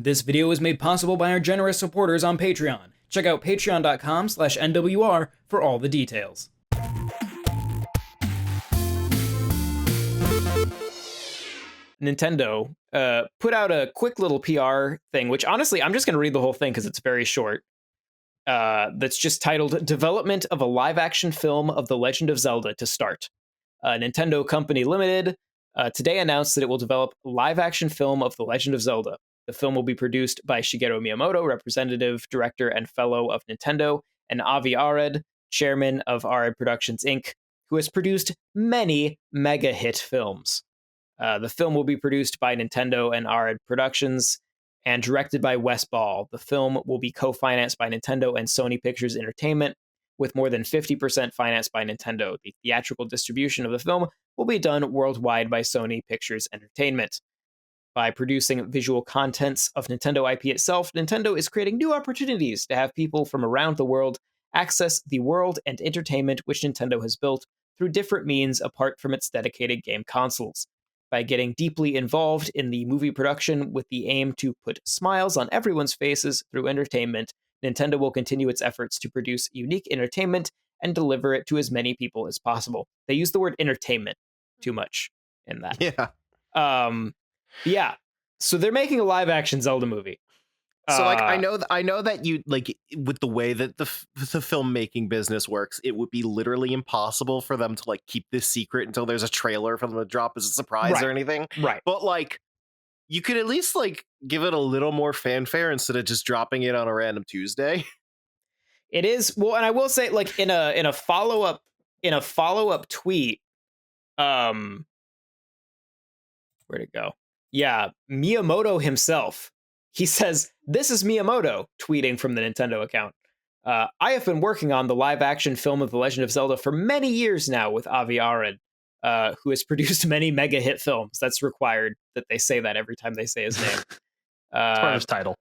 This video is made possible by our generous supporters on Patreon. Check out patreon.com/NWR for all the details. Nintendo put out a quick little PR thing, which honestly, I'm just going to read the whole thing because it's very short. That's just titled Development of a Live-Action Film of The Legend of Zelda to Start. Nintendo Company Limited today announced that it will develop a live-action film of The Legend of Zelda. The film will be produced by Shigeru Miyamoto, representative director and fellow of Nintendo, and Avi Arad, chairman of Arad Productions Inc., who has produced many mega-hit films. The film will be produced by Nintendo and Arad Productions and directed by Wes Ball. The film will be co-financed by Nintendo and Sony Pictures Entertainment, with more than 50% financed by Nintendo. The theatrical distribution of the film will be done worldwide by Sony Pictures Entertainment. By producing visual contents of Nintendo IP itself, Nintendo is creating new opportunities to have people from around the world access the world and entertainment which Nintendo has built through different means apart from its dedicated game consoles. By getting deeply involved in the movie production with the aim to put smiles on everyone's faces through entertainment, Nintendo will continue its efforts to produce unique entertainment and deliver it to as many people as possible. They use the word entertainment too much in that. Yeah. So they're making a live-action Zelda movie. So, I know that you with the way that the filmmaking business works, it would be literally impossible for them to keep this secret until there's a trailer for them to drop as a surprise or anything. Right. But you could at least give it a little more fanfare instead of just dropping it on a random Tuesday. It is well, and I will say, in a follow-up tweet, where'd it go? Yeah, Miyamoto himself. He says, "This is Miyamoto," tweeting from the Nintendo account. "I have been working on the live-action film of The Legend of Zelda for many years now with Avi Arad, who has produced many mega-hit films." That's required that they say that every time they say his name. It's part of his title.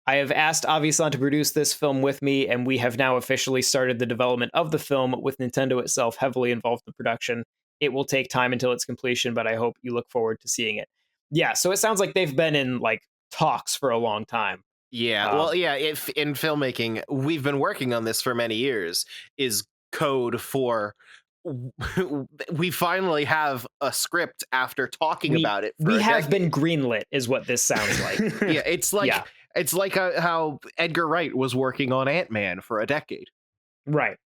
"I have asked Avi-san to produce this film with me, and we have now officially started the development of the film with Nintendo itself heavily involved in the production. It will take time until its completion, but I hope you look forward to seeing it." Yeah, so it sounds like they've been in talks for a long time. Yeah, if in filmmaking, we've been working on this for many years is code for we finally have a script after talking about it. We have been greenlit, is what this sounds like. Yeah, it's like how Edgar Wright was working on Ant-Man for a decade. Right.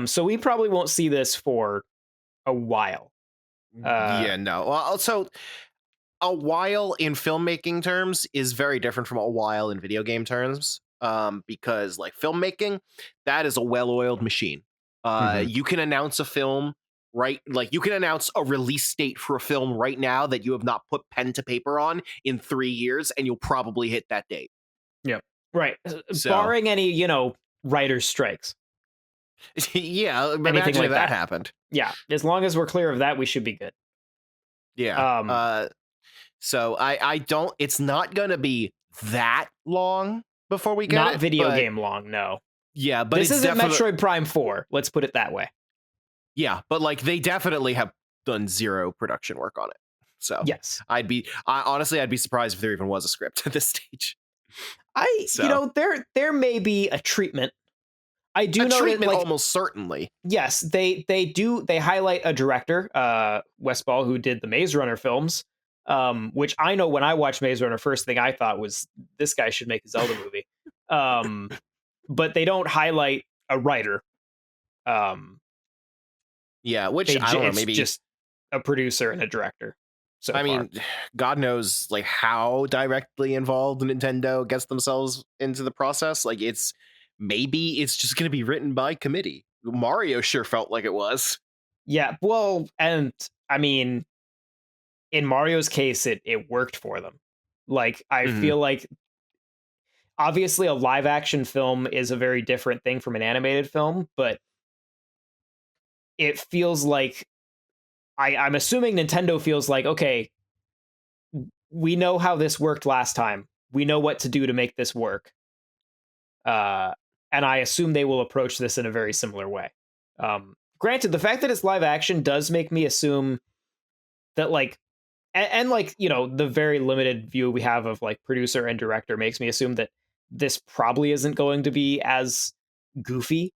So we probably won't see this for a while. No. Well, also, a while in filmmaking terms is very different from a while in video game terms. Because filmmaking, that is a well-oiled machine. You can announce a film, right? You can announce a release date for a film right now that you have not put pen to paper on in 3 years, and you'll probably hit that date. Yep. Right. So, barring any, writer's strikes. Yeah, imagine if that happened. Yeah, as long as we're clear of that, we should be good. Yeah. So I don't. It's not going to be that long before we get not video game long. No. Yeah, but this isn't Metroid Prime 4. Let's put it that way. Yeah, but they definitely have done zero production work on it. So yes, I'd be surprised if there even was a script at this stage. There may be a treatment. I do know treatment that, almost certainly. Yes, they highlight a director, Wes Ball, who did the Maze Runner films, which I know when I watched Maze Runner, first thing I thought was this guy should make a Zelda movie. But they don't highlight a writer. Yeah, which I don't know, maybe just a producer and a director. So I mean, God knows how directly involved Nintendo gets themselves into the process. Maybe it's just going to be written by committee. Mario sure felt like it was. Yeah, well, and I mean, in Mario's case, it worked for them. I feel like, obviously, a live action film is a very different thing from an animated film, but it feels like I'm assuming Nintendo feels like, okay, we know how this worked last time. We know what to do to make this work. And I assume they will approach this in a very similar way. Granted, the fact that it's live action does make me assume that and like, you know, the very limited view we have of like producer and director makes me assume that this probably isn't going to be as goofy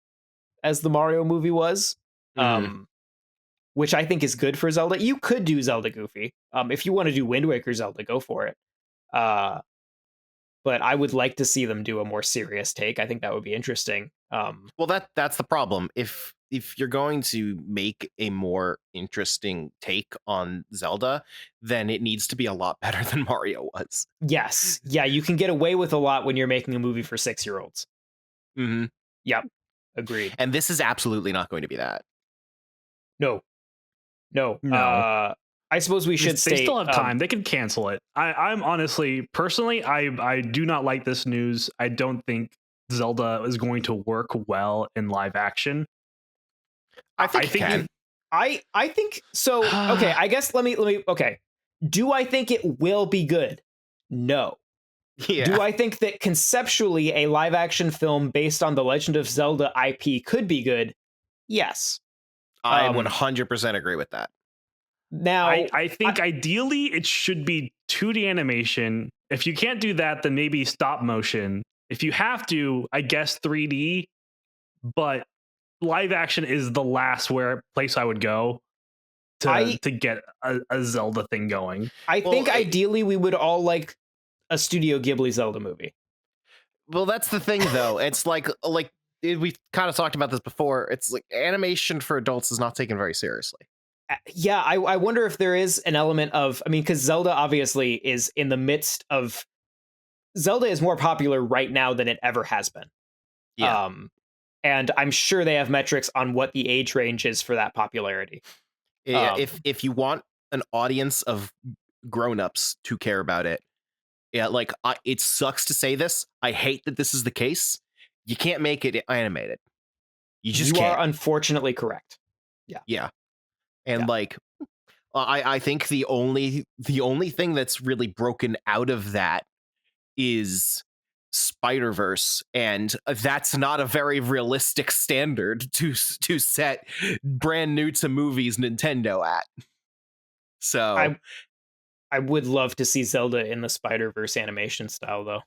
as the Mario movie was. Mhm. Which I think is good for Zelda. You could do Zelda goofy. If you want to do Wind Waker Zelda, go for it. Uh, but I would like to see them do a more serious take. I think that would be interesting. Well, that's the problem. If you're going to make a more interesting take on Zelda, then it needs to be a lot better than Mario was. Yes, yeah, you can get away with a lot when you're making a movie for 6-year-olds. Hmm. Yep, agreed. And this is absolutely not going to be that. No, no. No. I suppose we should They state still have time. They can cancel it. I'm honestly, personally, I do not like this news. I don't think Zelda is going to work well in live action. I think it can. I think so. Okay, I guess let me. Okay, do I think it will be good? No. Yeah. Do I think that conceptually a live action film based on the Legend of Zelda IP could be good? Yes. I 100% agree with that. Now, I think ideally it should be 2D animation. If you can't do that, then maybe stop motion. If you have to, I guess 3D, but live action is the last place I would go to get a Zelda thing going. I think ideally we would all like a Studio Ghibli Zelda movie. Well, that's the thing, though. It's like we've kind of talked about this before. It's like animation for adults is not taken very seriously. Yeah, I wonder if there is an element of, I mean, because Zelda obviously is in the midst of, Zelda is more popular right now than it ever has been. Yeah. And I'm sure they have metrics on what the age range is for that popularity. Yeah, if you want an audience of grown-ups to care about it, yeah, like it sucks to say this. I hate that this is the case. You can't make it animated. You just can't. You are unfortunately correct. Yeah. Yeah. And like I think the only thing that's really broken out of that is Spider-Verse, and that's not a very realistic standard to set brand new to movies Nintendo at. So I would love to see Zelda in the Spider-Verse animation style, though.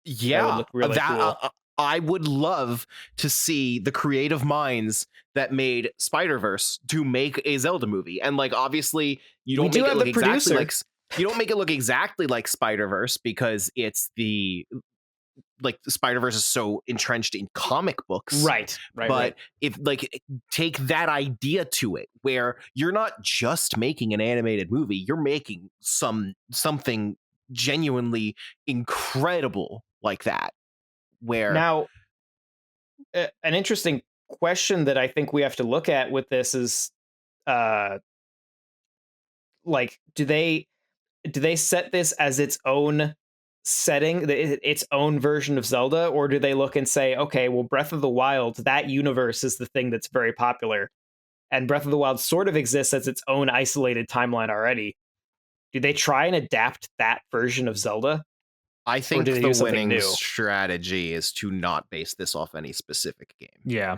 yeah, that would look really cool. I would love to see the creative minds that made Spider-Verse to make a Zelda movie. And like obviously you don't make it look exactly like you don't make it look exactly like Spider-Verse because it's the Spider-Verse is so entrenched in comic books. Right. But if take that idea to it where you're not just making an animated movie, you're making something genuinely incredible like that. Where now an interesting question that I think we have to look at with this is like do they set this as its own setting, its own version of Zelda, or do they look and say, okay, well, Breath of the Wild, that universe is the thing that's very popular, and Breath of the Wild sort of exists as its own isolated timeline already? Do they try and adapt that version of Zelda? I think the winning strategy is to not base this off any specific game. Yeah.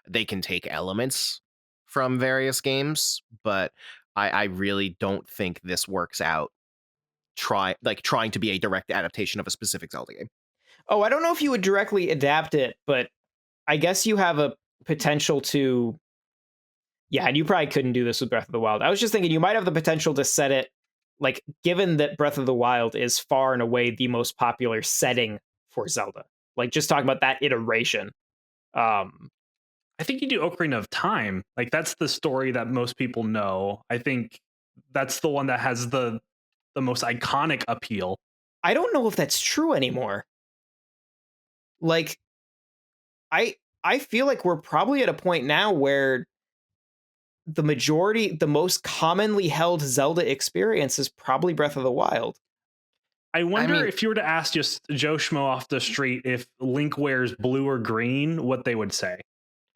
They can take elements from various games, but I really don't think this works out trying to be a direct adaptation of a specific Zelda game. Oh, I don't know if you would directly adapt it, but I guess you have a potential to. Yeah, and you probably couldn't do this with Breath of the Wild. I was just thinking you might have the potential to set it, like, given that Breath of the Wild is far and away the most popular setting for Zelda. Like, just talking about that iteration. I think you do Ocarina of Time. Like, that's the story that most people know. I think that's the one that has the most iconic appeal. I don't know if that's true anymore. Like, I feel like we're probably at a point now where the most commonly held Zelda experience is probably Breath of the Wild. I wonder if you were to ask just Joe Schmo off the street if Link wears blue or green, what they would say.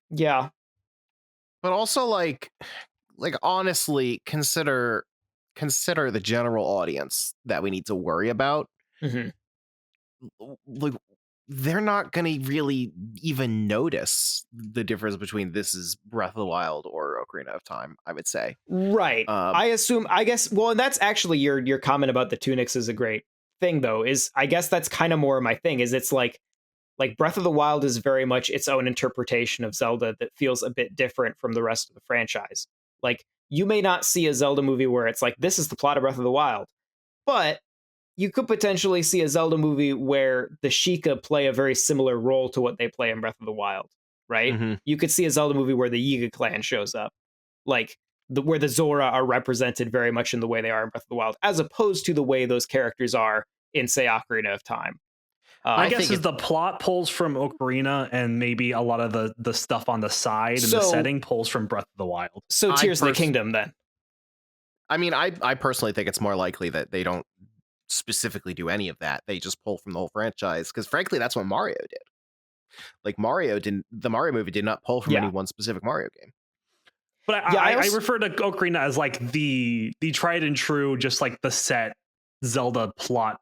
Yeah. But also like honestly, consider the general audience that we need to worry about. Mm-hmm. Like they're not going to really even notice the difference between this is Breath of the Wild or Ocarina of Time, I would say. Right. I guess, well, and that's actually your comment about the tunics is a great thing, though, is I guess that's kind of more my thing, is it's like Breath of the Wild is very much its own interpretation of Zelda that feels a bit different from the rest of the franchise. Like, you may not see a Zelda movie where it's like, this is the plot of Breath of the Wild, but you could potentially see a Zelda movie where the Sheikah play a very similar role to what they play in Breath of the Wild, right? Mm-hmm. You could see a Zelda movie where the Yiga clan shows up, like where the Zora are represented very much in the way they are in Breath of the Wild, as opposed to the way those characters are in, say, Ocarina of Time. I guess the plot pulls from Ocarina, and maybe a lot of the stuff on the side and the setting pulls from Breath of the Wild. So Tears of the Kingdom, then. I mean, I personally think it's more likely that they don't specifically do any of that. They just pull from the whole franchise, because frankly, that's what Mario did. Like, the Mario movie did not pull from any one specific Mario game. But I refer to Ocarina as like the tried and true, just like the set Zelda plot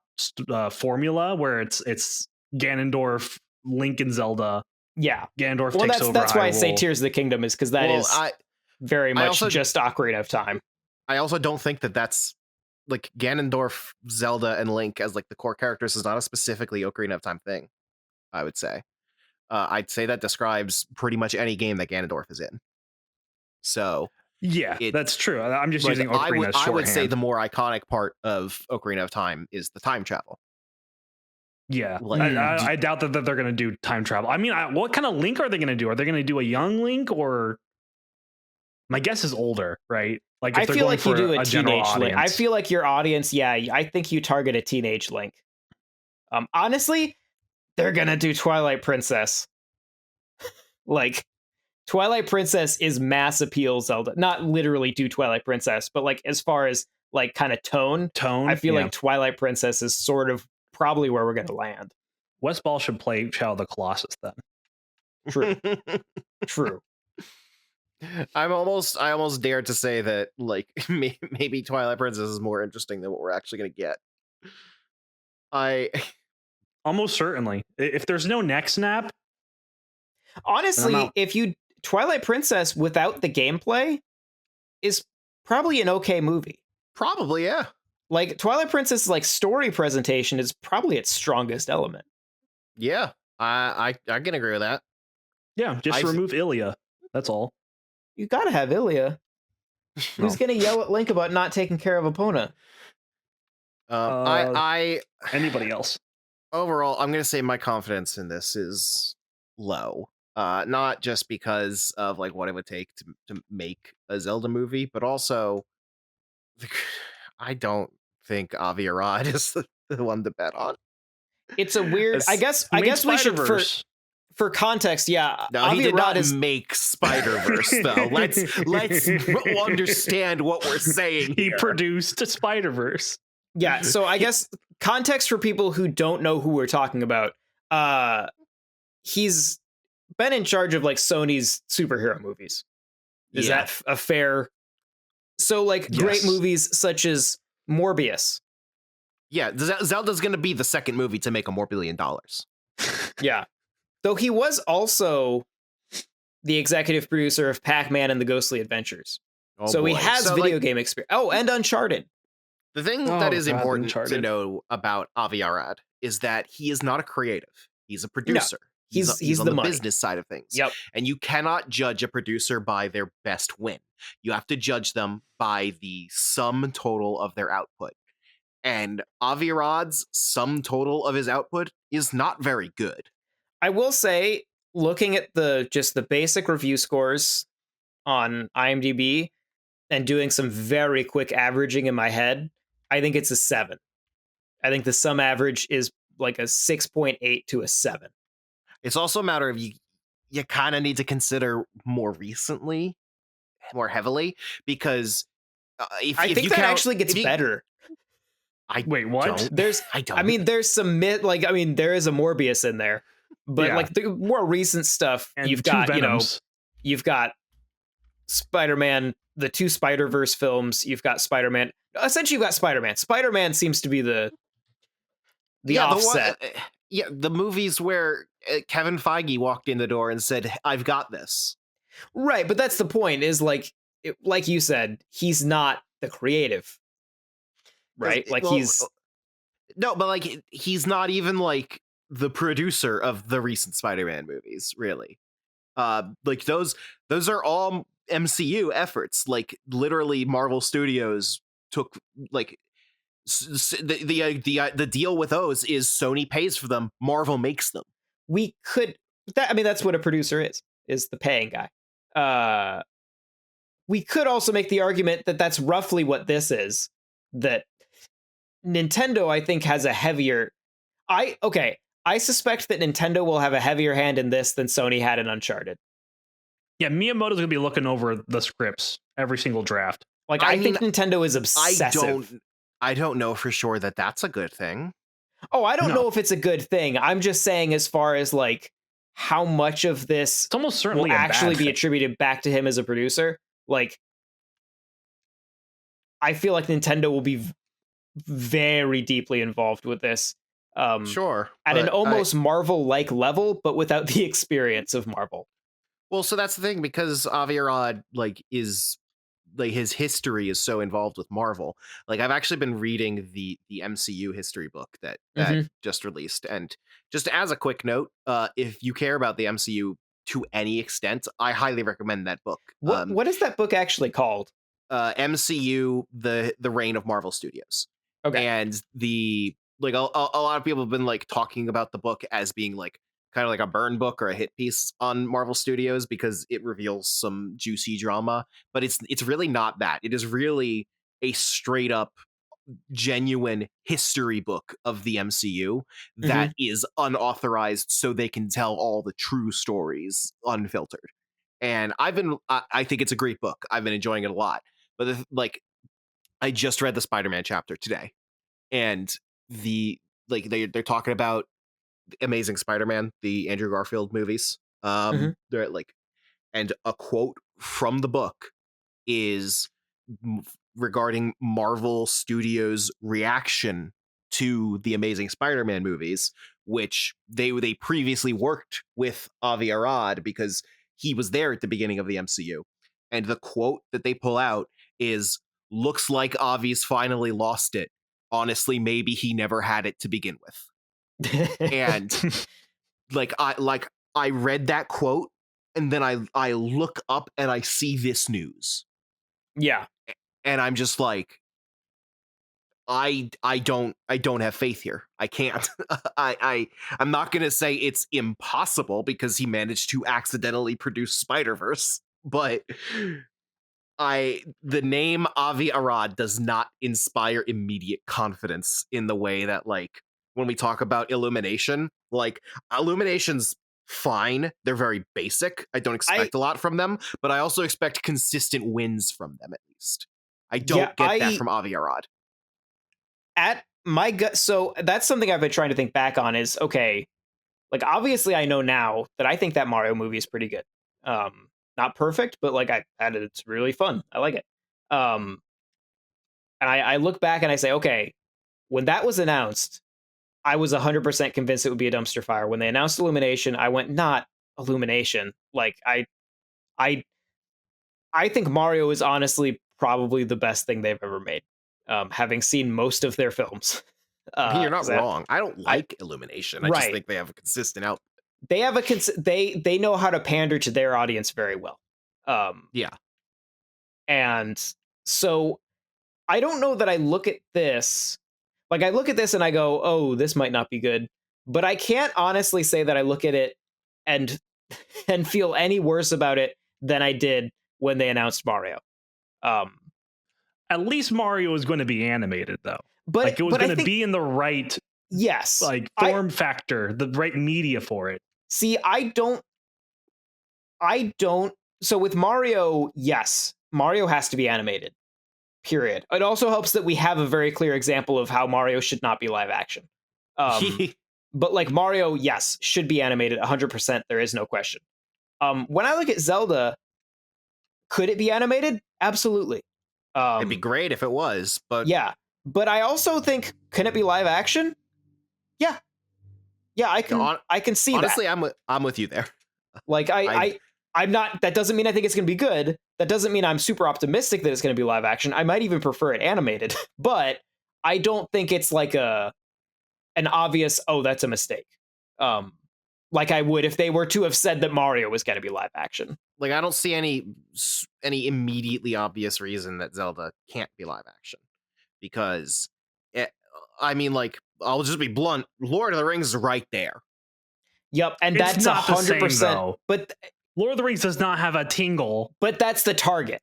formula, where it's Ganondorf, Link, and Zelda. Yeah, Ganondorf takes over. That's why I say Tears of the Kingdom, is because that is very much just Ocarina of Time. I also don't think that's like Ganondorf, Zelda, and Link as like the core characters is not a specifically Ocarina of Time thing. I would say, I'd say that describes pretty much any game that Ganondorf is in. So yeah, that's true. I'm just using Ocarina as shorthand. I would say the more iconic part of Ocarina of Time is the time travel. Yeah, I doubt that they're going to do time travel. I mean, what kind of Link are they going to do? Are they going to do a young Link, or my guess is older, right? Like, if I feel like you do a teenage Link. I feel like your audience, I think you target a teenage Link. Honestly, they're going to do Twilight Princess. Like, Twilight Princess is mass appeal Zelda. Not literally do Twilight Princess, but like as far as like kind of tone, I feel like Twilight Princess is sort of probably where we're going to land. Wes Ball should play Shadow of the Colossus then. True. I almost dare to say that like maybe Twilight Princess is more interesting than what we're actually going to get. Almost certainly. If there's no neck snap, honestly, Twilight Princess without the gameplay is probably an okay movie. Probably, yeah. Like, Twilight Princess, like, story presentation is probably its strongest element. Yeah, I can agree with that. Yeah, just remove Ilia. That's all. You gotta have Ilia. Who's gonna yell at Link about not taking care of Epona? Anybody else? Overall, I'm gonna say my confidence in this is low. Not just because of like what it would take to make a Zelda movie, but also I don't think Avi Arad is the one to bet on. It's a weird. I guess we should for context. Yeah, no, he did not make Spider-Verse though. Let's understand what we're saying. He produced a Spider-Verse. Yeah, so I guess context for people who don't know who we're talking about. He's been in charge of like Sony's superhero movies. Is that a fair? So like great movies such as Morbius. Yeah, Zelda's going to be the second movie to make $1 more billion. Yeah. Though he was also the executive producer of Pac-Man and the Ghostly Adventures. So he has video game experience. Oh, and Uncharted. The thing that is important to know about Avi Arad is that he is not a creative. He's a producer. No. He's on the business side of things. Yep. And you cannot judge a producer by their best win. You have to judge them by the sum total of their output. And Avi Arad's sum total of his output is not very good. I will say, looking at the basic review scores on IMDb and doing some very quick averaging in my head, I think it's a 7. I think the sum average is like a 6.8 to a 7. It's also a matter of you kind of need to consider more recently, more heavily, because I think that actually gets better. Wait, what? There is a Morbius in there, but like the more recent stuff, and you've got Spider-Man, the 2 Spider-Verse films. You've got Spider-Man. Essentially, you've got Spider-Man. Spider-Man seems to be the offset. Yeah, the movies where Kevin Feige walked in the door and said, "I've got this." Right, but that's the point. Is like, like you said, he's not the creative, Because right? Like well, he's no, but like he's not even like the producer of the recent Spider-Man movies, really. Like those are all MCU efforts. Like literally, Marvel Studios took like the deal with those is Sony pays for them, Marvel makes them. we could that I mean that's what a producer is the paying guy. We could also make the argument that that's roughly what this is. That Nintendo, I think, has a heavier. I suspect that Nintendo will have a heavier hand in this than Sony had in Uncharted. Yeah, Miyamoto's gonna be looking over the scripts every single draft. Like I I mean, think Nintendo is I obsessive. don't know for sure that that's a good thing. Oh, I don't No, know if it's a good thing. I'm just saying, as far as like how much of this it's almost will certainly a actually bad be thing. attributed back to him as a producer, like I feel like Nintendo will be very deeply involved with this. Sure, At an but almost Marvel-like level, but without the experience of Marvel. well, so that's the thing because Avi Arad like is like his history is so involved with Marvel. Like I've actually been reading the MCU history book that Mhm. just released, and just as a quick note, if you care about the MCU to any extent, I highly recommend that book. What is that book actually called? MCU, the reign of Marvel Studios, Okay. and the like a lot of people have been like talking about the book as being like kind of like a burn book or a hit piece on Marvel Studios because it reveals some juicy drama, but it's really not that. It is really a straight up genuine history book of the MCU Mhm. that is unauthorized so they can tell all the true stories unfiltered. And I think it's a great book. I've been enjoying it a lot. But like I just read the Spider-Man chapter today, and the like they're talking about Amazing Spider-Man, the Andrew Garfield movies. Mhm. They're like, and a quote from the book is regarding Marvel Studios' reaction to the Amazing Spider-Man movies, which they previously worked with Avi Arad because he was there at the beginning of the MCU. And the quote that they pull out is, "Looks like Avi's finally lost it. Honestly, maybe he never had it to begin with." And I read that quote, and then I look up and I see this news, Yeah. and I'm just like, I don't have faith here. I can't. I'm not gonna say it's impossible because he managed to accidentally produce Spider-Verse, but the name Avi Arad does not inspire immediate confidence in the way that like when we talk about Illumination, like Illumination's fine. They're very basic. I don't I expect a lot from them, but I also expect consistent wins from them at least. I yeah, don't get that from Avi Arad. at my gut, so that's something I've been trying to think back on is okay, like obviously I know now that I think that Mario movie is pretty good. Not perfect, but like it's really fun. I like it. Um and I look back and I say, okay, when that was announced, I was 100% convinced it would be a dumpster fire. When they announced Illumination, I went, not Illumination. Like I I think Mario is honestly probably the best thing they've ever made. Having seen most of their films. I mean, you're not 'Cause wrong. I don't I like Illumination. I just right. think they have a consistent out. They have they know how to pander to their audience very well. Um Yeah. and so I don't know that I look at this like I look at this and I go, "Oh, this might not be good." But I can't honestly say that I look at it and and feel any worse about it than I did when they announced Mario. Um At least Mario is going to be animated though. Like it was but I going to think be in the right yes. like I form factor, the right media for it. see I don't so with Mario, yes, Mario has to be animated. Period. It also helps that we have a very clear example of how Mario should not be live action. Um but like Mario, yes, should be animated 100%, there is no question. When I look at Zelda, could it be animated? Absolutely. It'd be great if it was, but Yeah. But I also think, can it be live action? Yeah. Yeah, No, I can see honestly, that. I'm with you there. Like I'm not. That doesn't mean I think it's going to be good. That doesn't mean I'm super optimistic that it's going to be live action. I might even prefer it animated, but I don't think it's like an obvious, oh, that's a mistake. Um, like I would if they were to have said that Mario was going to be live action. Like, I don't see any immediately obvious reason that Zelda can't be live action, because it, I mean, like, I'll just be blunt. Lord of the Rings is right there. Yep, and It's that's not the same 100%. though. But Lord of the Rings does not have a tingle. but that's the target.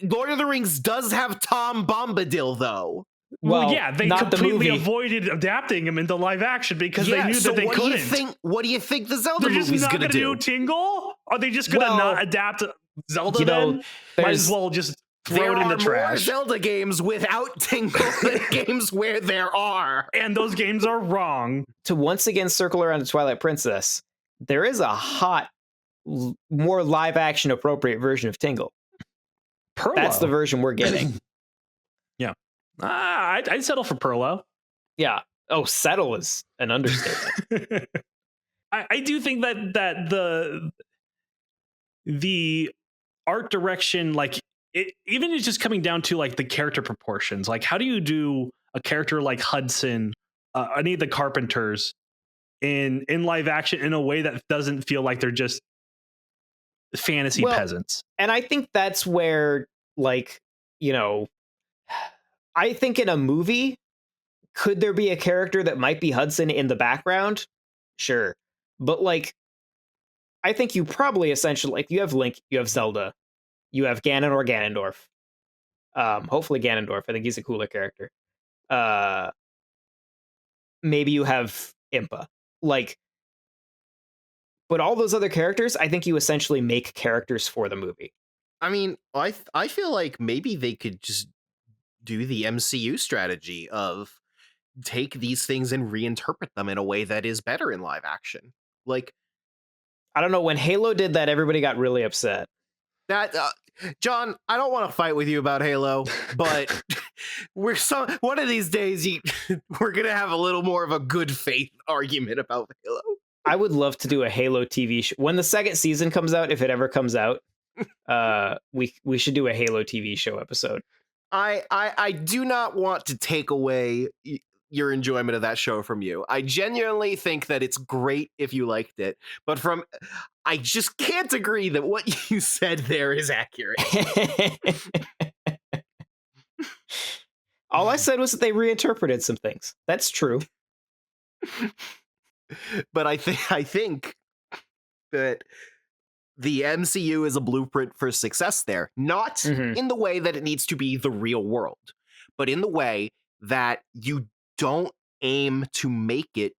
Lord of the Rings does have Tom Bombadil, though. Well, yeah, they not completely the movie. avoided adapting him into live action because they knew so that they what couldn't. Do you think, what do you think the Zelda They're just movie's not going to do? Tingle? Are they just going to not adapt Zelda then? Might as well just throw it in the trash. There are more Zelda games without Tingle than games where there are. And those games are wrong. To once again circle around to Twilight Princess, there is a hot, more live action appropriate version of Tingle. Perlo. That's the version we're getting. Yeah. I'd settle for Perlo. Yeah. Oh, settle is an understatement. I do think that the art direction, like even it's just coming down to like the character proportions. Like, how do you do a character like Hudson, any of the Carpenters, in live action in a way that doesn't feel like they're just fantasy peasants? And I think that's where, like, you know, I think in a movie, could there be a character that might be Hudson in the background? Sure. But like, I think you probably essentially, like, you have Link, you have Zelda, you have Ganon or Ganondorf. Hopefully Ganondorf. I think he's a cooler character. Maybe you have Impa. Like, but all those other characters, I think you essentially make characters for the movie. I mean, I feel like maybe they could just do the MCU strategy of take these things and reinterpret them in a way that is better in live action. Like, I don't know, when Halo did that, everybody got really upset. That John, I don't want to fight with you about Halo, but one of these days we're gonna have a little more of a good faith argument about Halo. I would love to do a Halo TV show when the second season comes out, if it ever comes out. We should do a Halo TV show episode. I do not want to take away your enjoyment of that show from you. I genuinely think that it's great if you liked it, but I just can't agree that what you said there is accurate. All I said was that they reinterpreted some things. That's true. But I think that the MCU is a blueprint for success there, not in the way that it needs to be the real world, but in the way that you don't aim to make it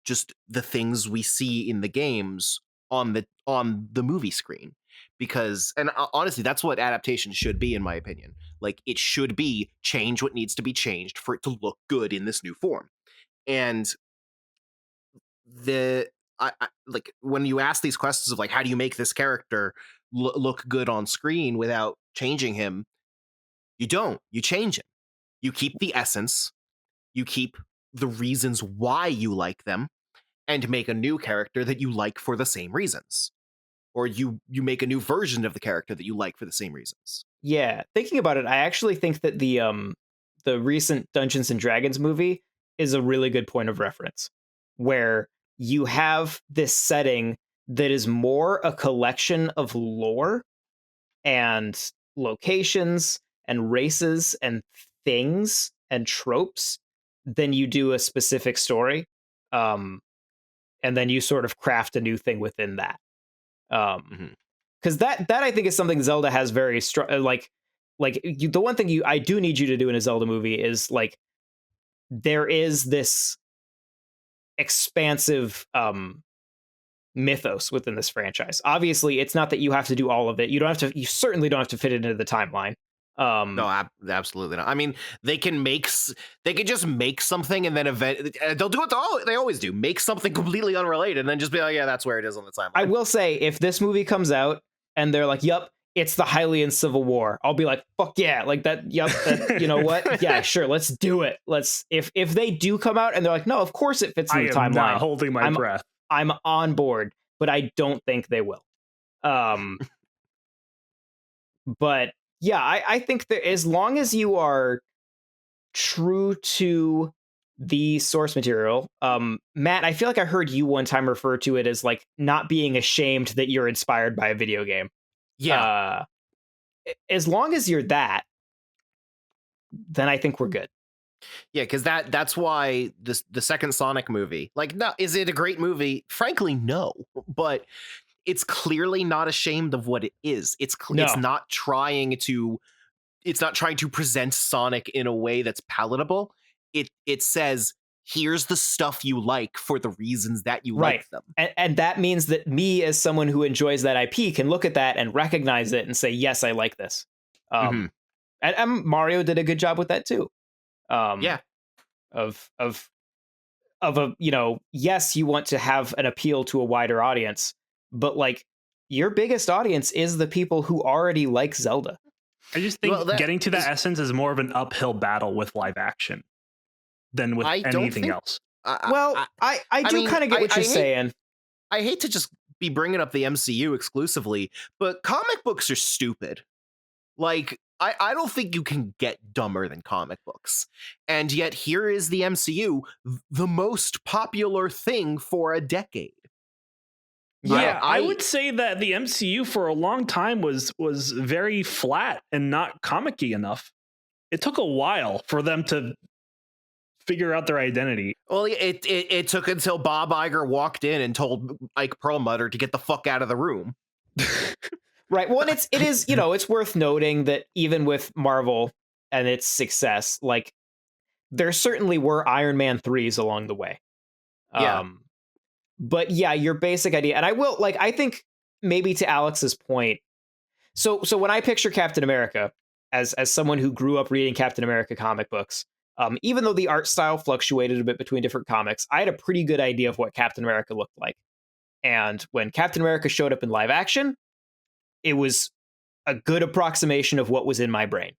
just the things we see in the games on the movie screen. Because, and honestly, that's what adaptation should be, in my opinion. Like, it should be change what needs to be changed for it to look good in this new form. And I like when you ask these questions of like, how do you make this character look good on screen without changing him? You don't. You change him. You keep the essence. You keep the reasons why you like them, and make a new character that you like for the same reasons. Or you make a new version of the character that you like for the same reasons. Yeah, thinking about it, I actually think that the recent Dungeons and Dragons movie is a really good point of reference, where you have this setting that is more a collection of lore and locations and races and things and tropes than you do a specific story. And then you sort of craft a new thing within that. Because that I think is something Zelda has very strong. The one thing I do need you to do in a Zelda movie is like, there is this expansive mythos within this franchise. Obviously, it's not that you have to do all of it. You certainly don't have to fit it into the timeline. No, absolutely not. I mean, they can just make something and then they'll do it. They always do. Make something completely unrelated and then just be like, yeah, that's where it is on the timeline. I will say, if this movie comes out and they're like, "Yup, it's the Hylian Civil War, I'll be like, fuck yeah, like that. Yep, that, you know what? Yeah, sure, let's do it. Let's if they do come out and they're like, no, of course it fits in I the am not timeline. holding my breath. I'm on board, but I don't think they will. But yeah, I think that as long as you are true to the source material, Matt, I feel like I heard you one time refer to it as like not being ashamed that you're inspired by a video game. Yeah. As long as you're that, then I think we're good. Yeah, because that's why the second Sonic movie, like, no, is it a great movie? Frankly, no. But it's clearly not ashamed of what it is. It's not trying to present Sonic in a way that's palatable. It says, here's the stuff you like for the reasons that you like them. And that means that me, as someone who enjoys that IP, can look at that and recognize it and say, yes, I like this. And Mario did a good job with that too. Yeah. Of a, you know, yes, you want to have an appeal to a wider audience, but like your biggest audience is the people who already like Zelda. I just think getting to that essence is more of an uphill battle with live action than with anything else. I do kind of get what you're saying. I hate to just be bringing up the MCU exclusively, but comic books are stupid. Like, I don't think you can get dumber than comic books. And yet here is the MCU, the most popular thing for a decade. Yeah, I would say that the MCU for a long time was very flat and not comic-y enough. It took a while for them to figure out their identity. Well, it took until Bob Iger walked in and told Ike Perlmutter to get the fuck out of the room. Right. Well, it is, you know, it's worth noting that even with Marvel and its success, like there certainly were Iron Man 3s along the way. Yeah. But yeah, your basic idea, and I will, like, I think maybe to Alex's point. So when I picture Captain America as someone who grew up reading Captain America comic books, even though the art style fluctuated a bit between different comics, I had a pretty good idea of what Captain America looked like. And when Captain America showed up in live action, it was a good approximation of what was in my brain.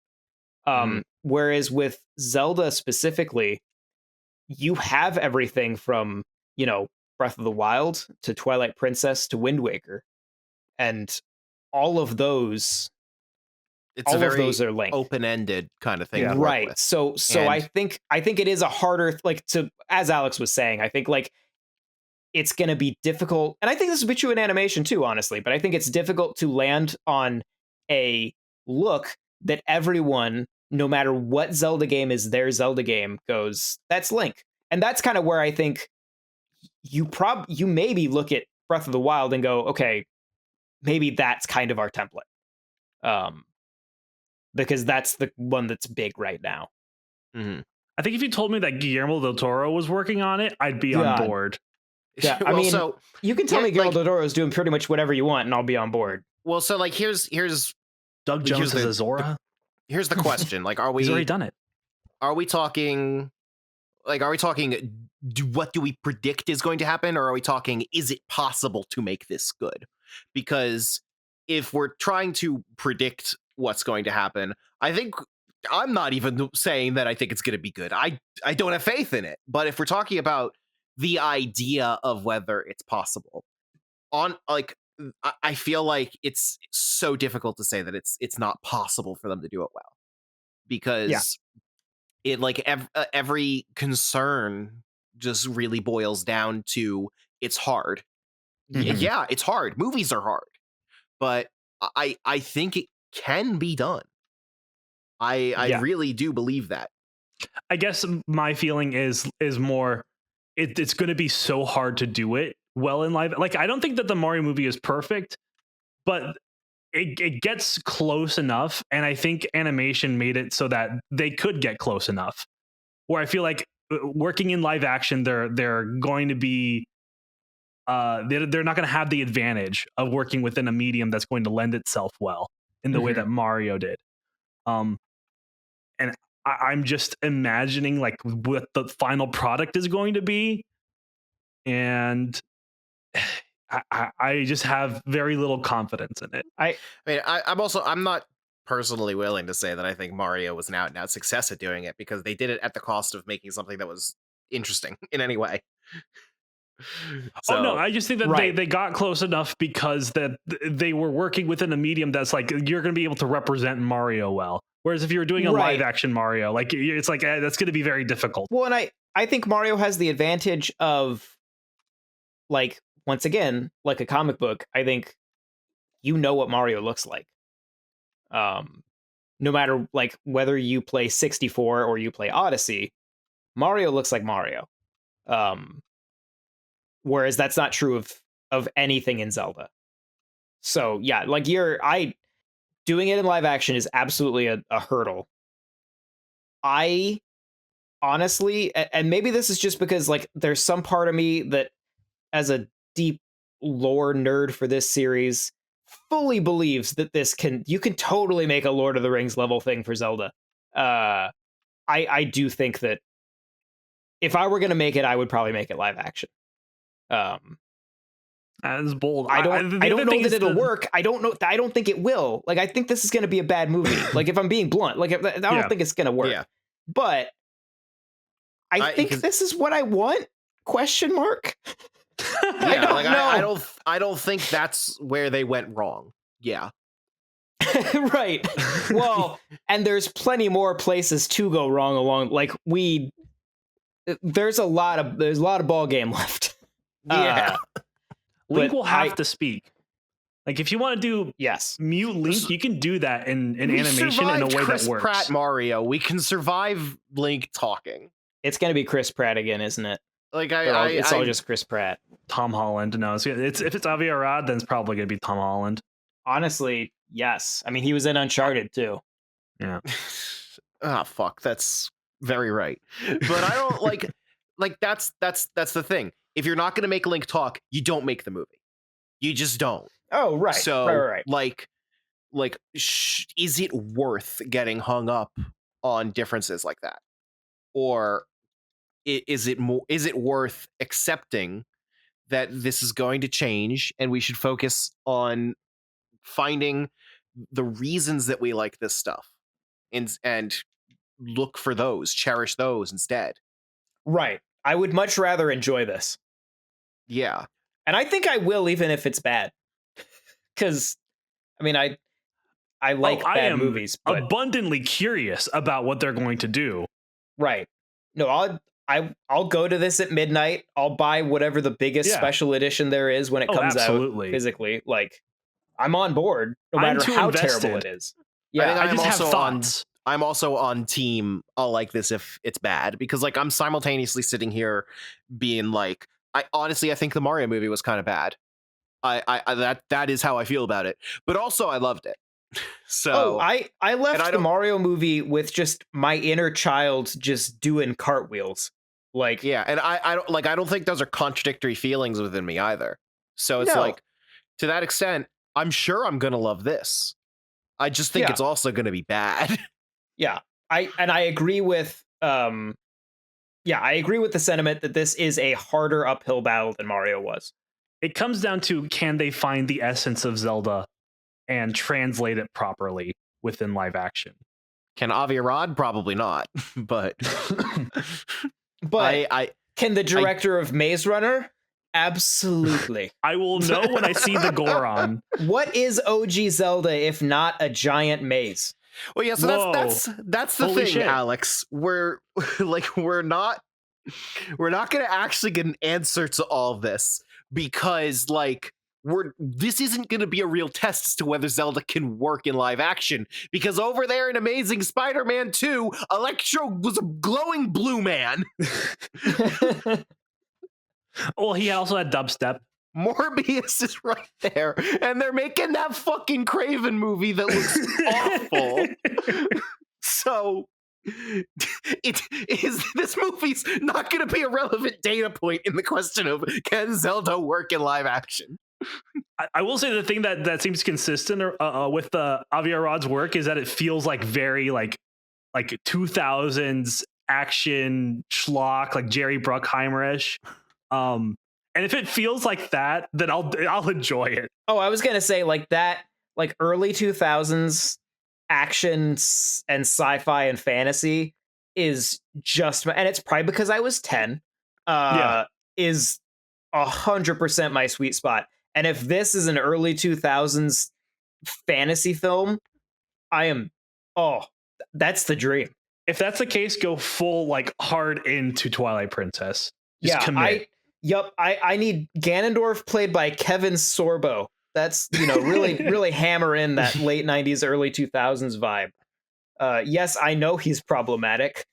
Whereas with Zelda specifically, you have everything from, you know, Breath of the Wild to Twilight Princess to Wind Waker. And all of those, those are linked. Open-ended kind of thing. Yeah. Right. So I think it is a harder, like, to, as Alex was saying, I think like it's going to be difficult. And I think this would be true in animation too, honestly, but I think it's difficult to land on a look that everyone, no matter what Zelda game is their Zelda game, goes, that's Link. And that's kind of where I think you maybe look at Breath of the Wild and go, okay, maybe that's kind of our template. Because that's the one that's big right now. Mm-hmm. I think if you told me that Guillermo del Toro was working on it, I'd be on board. Yeah, I mean, you can tell me Guillermo del Toro is doing pretty much whatever you want, and I'll be on board. Well, so like here's Doug Jones as Azora. Here's the question: like, are we? He's already done it. Are we talking? Like, are we talking? What do we predict is going to happen, or are we talking? Is it possible to make this good? Because if we're trying to predict what's going to happen, I think I'm not even saying that I think it's going to be good. I don't have faith in it. But if we're talking about the idea of whether it's possible, I feel like it's so difficult to say that it's not possible for them to do it well, because it, like, every concern just really boils down to it's hard. Yeah, it's hard. Movies are hard, but I think it can be done. I really do believe that. I guess my feeling is more it's going to be so hard to do it well in live. Like, I don't think that the Mario movie is perfect, but it gets close enough, and I think animation made it so that they could get close enough. Where I feel like working in live action, they're going to be they're not going to have the advantage of working within a medium that's going to lend itself well in the way that Mario did. And I'm just imagining like what the final product is going to be, and I just have very little confidence in it. I mean, I'm not personally willing to say that I think Mario was an out and out success at doing it, because they did it at the cost of making something that was interesting in any way. Oh no, I just think that right. they got close enough because that they were working within a medium that's like you're going to be able to represent Mario well. Whereas if you were doing a live action Mario, like it's like that's going to be very difficult. Well, and I think Mario has the advantage of, like, once again, like a comic book, I think you know what Mario looks like. No matter like whether you play 64 or you play Odyssey, Mario looks like Mario. Whereas that's not true of anything in Zelda. So yeah, like doing it in live action is absolutely a hurdle. I honestly, and maybe this is just because like there's some part of me that, as a deep lore nerd for this series, fully believes that you can totally make a Lord of the Rings level thing for Zelda. I do think that if I were going to make it, I would probably make it live action. That's bold. I don't know that it'll work. I don't know. I don't think it will. Like, I think this is going to be a bad movie. Like, if I'm being blunt, like, I don't think it's going to work. Yeah. But I think this is what I want? Question mark. I don't think that's where they went wrong. Yeah. Right. Well, and there's plenty more places to go wrong along. Like, there's a lot of ball game left. Yeah. Link will have to speak. Like, if you want to do mute Link, you can do that in animation in a way Chris that works. Pratt Mario. We can survive Link talking. It's going to be Chris Pratt again, isn't it? Like it's all just Chris Pratt. Tom Holland. No, it's if it's Avi Arad, then it's probably going to be Tom Holland. Honestly, yes. I mean, he was in Uncharted too. Yeah. Ah, fuck. That's very right. But I don't like that's the thing. If you're not going to make Link talk, you don't make the movie. You just don't. Oh, right. So, right. Is it worth getting hung up on differences like that? Or is it worth accepting that this is going to change and we should focus on finding the reasons that we like this stuff and look for those, cherish those instead? Right. I would much rather enjoy this. Yeah. And I think I will, even if it's bad. Because, I mean, I like bad movies. But abundantly curious about what they're going to do. Right. No, I'll go to this at midnight. I'll buy whatever the biggest special edition there is when it comes out physically. Like, I'm on board, no matter how terrible it is. Yeah, I just have thoughts. I'm also on team I'll like this if it's bad, because like I'm simultaneously sitting here being like, I think the Mario movie was kind of bad. That is how I feel about it. But also I loved it. So I left the Mario movie with just my inner child just doing cartwheels. Like, yeah, and I don't think those are contradictory feelings within me either. So it's like, to that extent, I'm sure I'm gonna love this. I just think it's also gonna be bad. Yeah. I agree with I agree with the sentiment that this is a harder uphill battle than Mario was. It comes down to, can they find the essence of Zelda and translate it properly within live action? Can Avi Arad? Probably not. But but can the director of Maze Runner? Absolutely. I will know when I see the Goron. What is OG Zelda if not a giant maze? Well, yeah, so that's the Holy thing, shit. Alex. We're not gonna actually get an answer to all of this, because like this isn't gonna be a real test as to whether Zelda can work in live action, because over there in Amazing Spider-Man 2, Electro was a glowing blue man. Well, he also had dubstep. Morbius is right there, and they're making that fucking Craven movie that looks awful. So this movie's not going to be a relevant data point in the question of, can Zelda work in live action? I will say the thing that seems consistent with Avi Arad's work is that it feels like very like 2000s action schlock, like Jerry Bruckheimer-ish. And And if it feels like that, then I'll enjoy it. Oh, I was gonna say like that, like early 2000s action and sci-fi and fantasy is just, and it's probably because I was 10. Is 100% my sweet spot. And if this is an early 2000s fantasy film, I am, oh, that's the dream. If that's the case, go full like hard into Twilight Princess. Just commit. I need Ganondorf played by Kevin Sorbo. That's, really hammer in that late 90s, early 2000s vibe. Yes, I know he's problematic.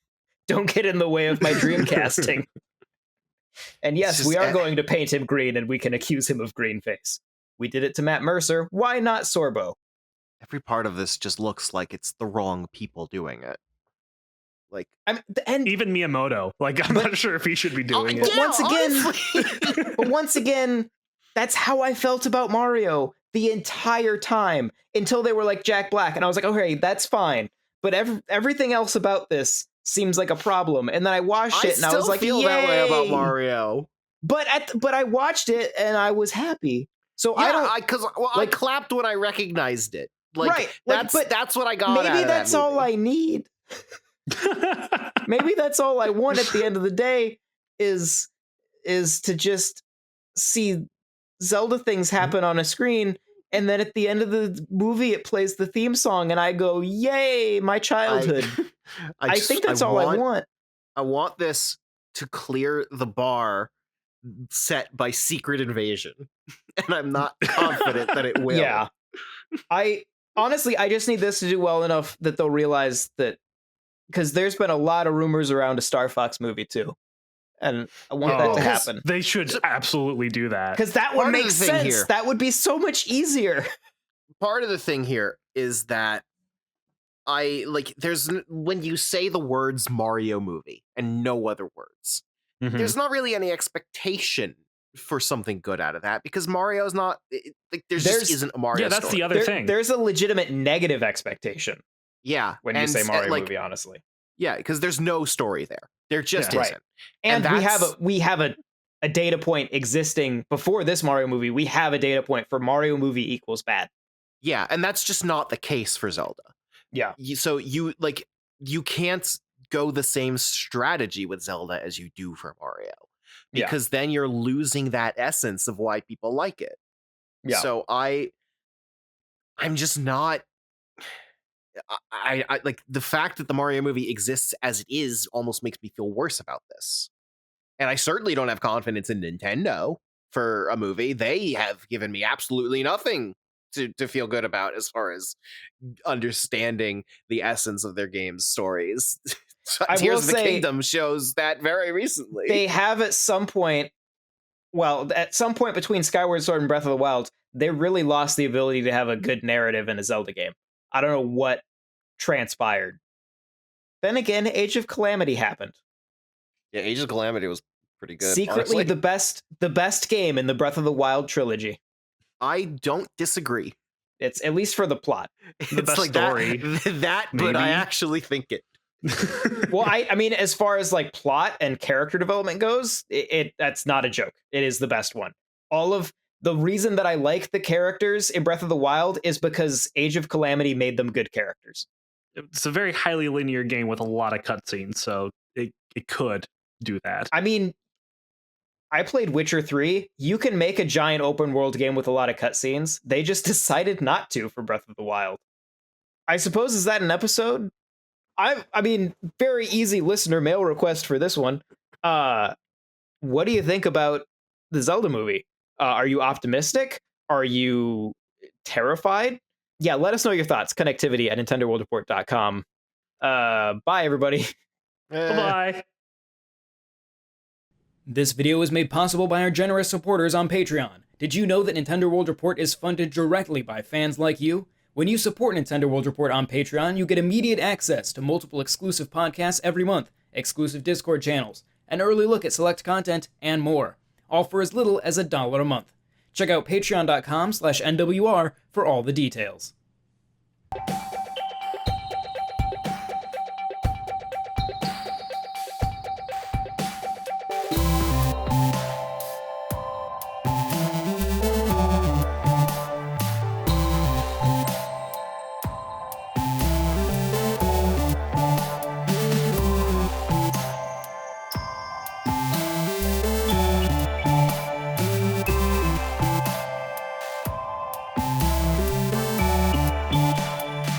Don't get in the way of my dream casting. And yes, we are going to paint him green, and we can accuse him of green face. We did it to Matt Mercer. Why not Sorbo? Every part of this just looks like it's the wrong people doing it. Like, and even Miyamoto, like, I'm not sure if he should be doing it. But once again, that's how I felt about Mario the entire time until they were like Jack Black, and I was like, okay, that's fine. But everything else about this seems like a problem. And then I watched it, and I was like, feel yay! that way about Mario. But I watched it, and I was happy. So I clapped when I recognized it. Like, right, that's what I got. Maybe that's all I need. Maybe that's all I want at the end of the day is to just see Zelda things happen on a screen, and then at the end of the movie it plays the theme song and I go, yay, my childhood. I think that's all I want. I want this to clear the bar set by Secret Invasion, and I'm not confident that it will. Yeah. I just need this to do well enough that they'll realize that, because there's been a lot of rumors around a Star Fox movie too, and I want that to happen. They should absolutely do that, because that would make sense. That would be so much easier. Part of the thing here is that when you say the words Mario movie and no other words, there's not really any expectation for something good out of that, because Mario's not just isn't a Mario. Yeah, that's story. the other thing. There's a legitimate negative expectation. Yeah, when you say Mario movie, honestly. Yeah, because there's no story there. There just isn't. Right. And we have a data point existing before this Mario movie. We have a data point for Mario movie equals bad. Yeah, and that's just not the case for Zelda. Yeah. So you can't go the same strategy with Zelda as you do for Mario, because then you're losing that essence of why people like it. Yeah. So I'm just not. I like the fact that the Mario movie exists as it is almost makes me feel worse about this. And I certainly don't have confidence in Nintendo for a movie. They have given me absolutely nothing to feel good about as far as understanding the essence of their games' stories. Tears of the Kingdom shows that very recently. They have at some point between Skyward Sword and Breath of the Wild, they really lost the ability to have a good narrative in a Zelda game. I don't know what transpired. Then again, Age of Calamity happened. Yeah, Age of Calamity was pretty good. Secretly, honestly. the best game in the Breath of the Wild trilogy. I don't disagree. It's at least for the plot. The best like story. But I actually think it. Well, I mean, as far as like plot and character development goes, that's not a joke. It is the best one. All of the reason that I like the characters in Breath of the Wild is because Age of Calamity made them good characters. It's a very highly linear game with a lot of cutscenes, so it could do that. I mean, I played Witcher 3. You can make a giant open world game with a lot of cutscenes. They just decided not to for Breath of the Wild. I suppose, is that an episode? I mean, very easy listener mail request for this one. What do you think about the Zelda movie? Are you optimistic? Are you terrified? Yeah, let us know your thoughts. Connectivity at NintendoWorldReport.com. Bye, everybody. Bye-bye. This video was made possible by our generous supporters on Patreon. Did you know that Nintendo World Report is funded directly by fans like you? When you support Nintendo World Report on Patreon, you get immediate access to multiple exclusive podcasts every month, exclusive Discord channels, an early look at select content, and more. All for as little as $1 a month. Check out patreon.com/NWR for all the details.